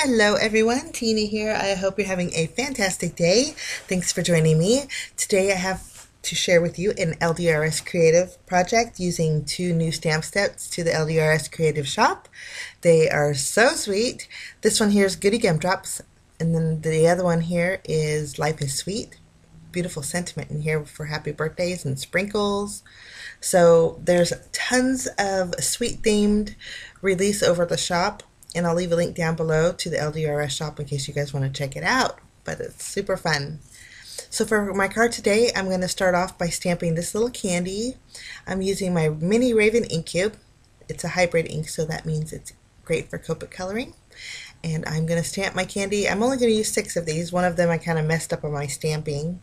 Hello everyone, Tina here. I hope you're having a fantastic day. Thanks for joining me. Today I have to share with you an LDRS Creative project using two new stamp sets to the LDRS Creative shop. They are so sweet. This one here is Goody Gumdrops, and then the other one here is Life is Sweet. Beautiful sentiment in here for happy birthdays and sprinkles. So there's tons of sweet themed release over at the shop, and I'll leave a link down below to the LDRS shop in case you guys want to check it out, but it's super fun. So for my card today, I'm going to start off by stamping this little candy. I'm using my mini Raven ink cube. It's a hybrid ink, so that means it's great for Copic coloring. And I'm going to stamp my candy. I'm only going to use 6 of these. One of them I kind of messed up on my stamping,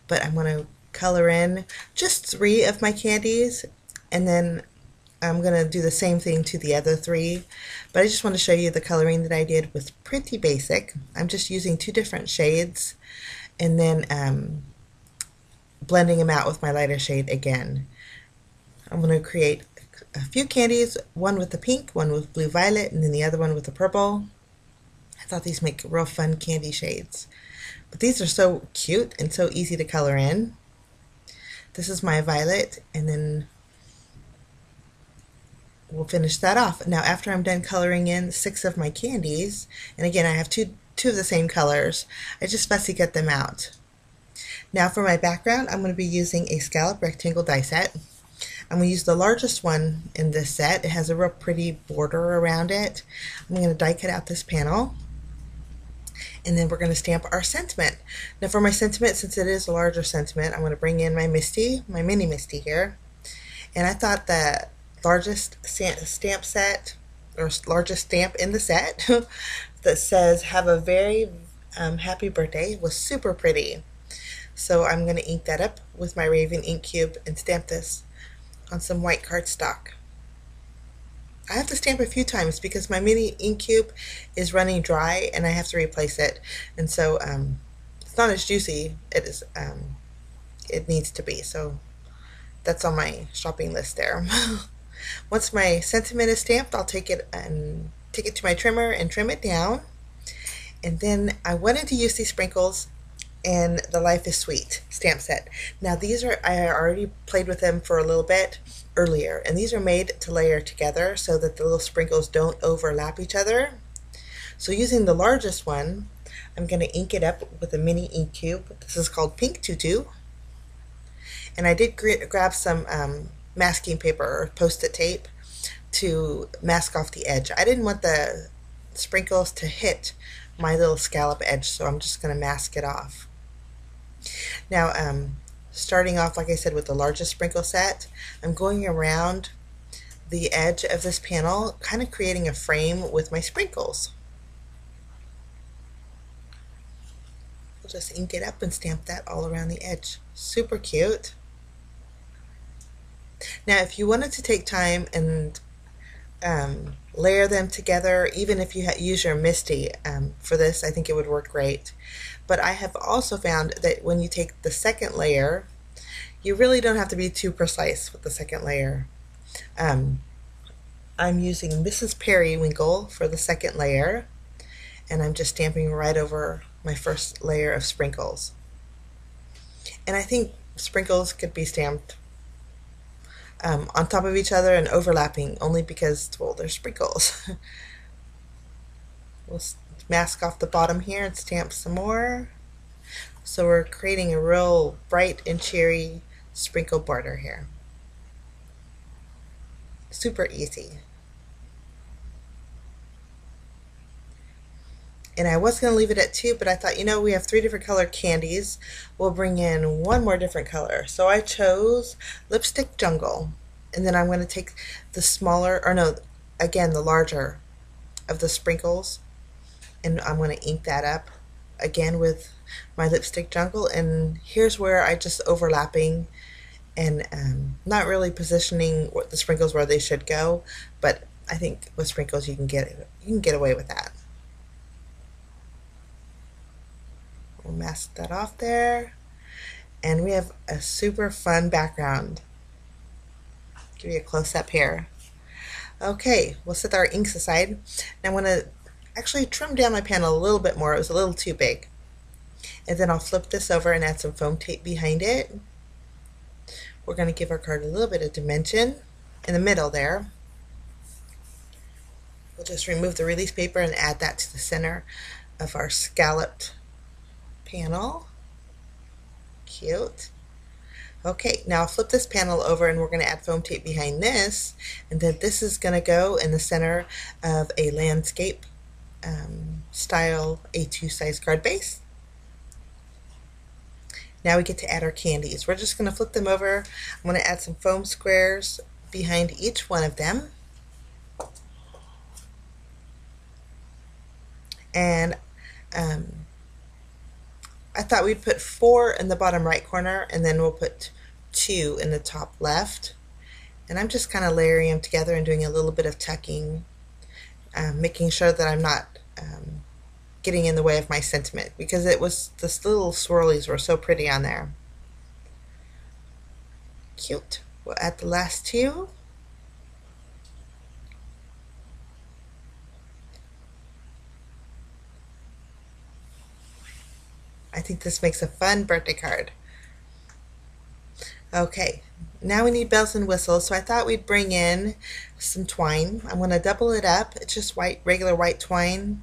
but I'm going to color in just 3 of my candies, and then I'm going to do the same thing to the other 3, but I just want to show you the coloring that I did was pretty basic. I'm just using 2 different shades and then blending them out with my lighter shade again. I'm going to create a few candies, one with the pink, one with blue violet, and then the other one with the purple. I thought these make real fun candy shades, but these are so cute and so easy to color in. This is my violet, and then we'll finish that off. Now after I'm done coloring in 6 of my candies, and again I have two of the same colors, I just fussy cut them out. Now for my background, I'm going to be using a Scalloped Rectangle Die Set. I'm going to use the largest one in this set. It has a real pretty border around it. I'm going to die cut out this panel, and then we're going to stamp our sentiment. Now for my sentiment, since it is a larger sentiment, I'm going to bring in my Misty, my mini Misty here, and I thought that largest stamp set, or largest stamp in the set that says have a very happy birthday was super pretty. So I'm going to ink that up with my Raven ink cube and stamp this on some white cardstock. I have to stamp a few times because my mini ink cube is running dry and I have to replace it, and so it's not as juicy as it needs to be, so that's on my shopping list there. Once my sentiment is stamped, I'll take it to my trimmer and trim it down. And then I wanted to use these sprinkles in the Life is Sweet stamp set. Now these are, I already played with them for a little bit earlier, and these are made to layer together so that the little sprinkles don't overlap each other. So using the largest one, I'm going to ink it up with a mini ink cube. This is called Pink Tutu. And I did grab some masking paper or post-it tape to mask off the edge. I didn't want the sprinkles to hit my little scallop edge, so I'm just going to mask it off. Now starting off, like I said, with the largest sprinkle set, I'm going around the edge of this panel, kind of creating a frame with my sprinkles. I'll just ink it up and stamp that all around the edge. Super cute. Now if you wanted to take time and layer them together, even if you use your Misty for this, I think it would work great. But I have also found that when you take the second layer, you really don't have to be too precise with the second layer. I'm using Mrs. Periwinkle for the second layer, and I'm just stamping right over my first layer of sprinkles. And I think sprinkles could be stamped on top of each other and overlapping, only because, well, they're sprinkles. We'll mask off the bottom here and stamp some more. So we're creating a real bright and cheery sprinkle border here. Super easy. And I was going to leave it at 2, but I thought, you know, we have 3 different colored candies. We'll bring in 1 more different color. So I chose Lipstick Jungle. And then I'm going to take the smaller, or no, again, the larger of the sprinkles. And I'm going to ink that up again with my Lipstick Jungle. And here's where I just overlapping and not really positioning the sprinkles where they should go. But I think with sprinkles you can get away with that. We'll mask that off there, and we have a super fun background. Give you a close-up here. Okay, we'll set our inks aside. Now actually trim down my panel a little bit more. It was a little too big. And then I'll flip this over and add some foam tape behind it. We're going to give our card a little bit of dimension in the middle there. We'll just remove the release paper and add that to the center of our scalloped panel. Cute. Okay, now I'll flip this panel over and we're going to add foam tape behind this, and then this is going to go in the center of a landscape style A2 size card base. Now we get to add our candies. We're just going to flip them over. I'm going to add some foam squares behind each one of them. And I thought we'd put 4 in the bottom right corner, and then we'll put 2 in the top left. And I'm just kind of layering them together and doing a little bit of tucking, making sure that I'm not getting in the way of my sentiment, because this little swirlies were so pretty on there. Cute. We'll add the last 2. I think this makes a fun birthday card. Okay, now we need bells and whistles, so I thought we'd bring in some twine. I'm going to double it up. It's just white, regular white twine,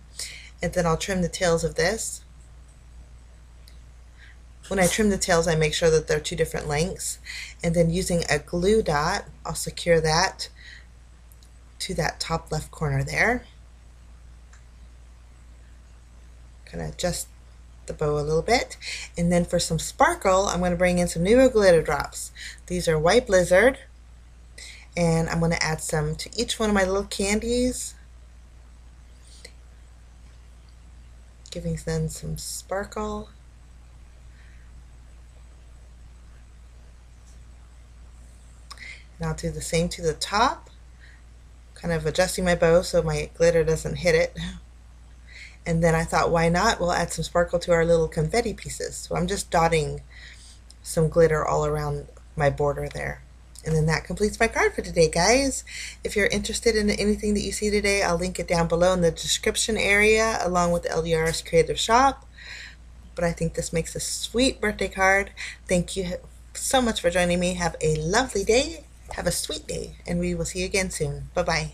and then I'll trim the tails of this. When I trim the tails, I make sure that they're 2 different lengths, and then using a glue dot, I'll secure that to that top left corner there. Kind of adjust the bow a little bit, and then for some sparkle, I'm going to bring in some Nuvo glitter drops. These are White Blizzard, and I'm going to add some to each one of my little candies, giving them some sparkle. And I'll do the same to the top, kind of adjusting my bow so my glitter doesn't hit it. And then I thought, why not? We'll add some sparkle to our little confetti pieces. So I'm just dotting some glitter all around my border there. And then that completes my card for today, guys. If you're interested in anything that you see today, I'll link it down below in the description area, along with the LDRS Creative shop. But I think this makes a sweet birthday card. Thank you so much for joining me. Have a lovely day. Have a sweet day. And we will see you again soon. Bye-bye.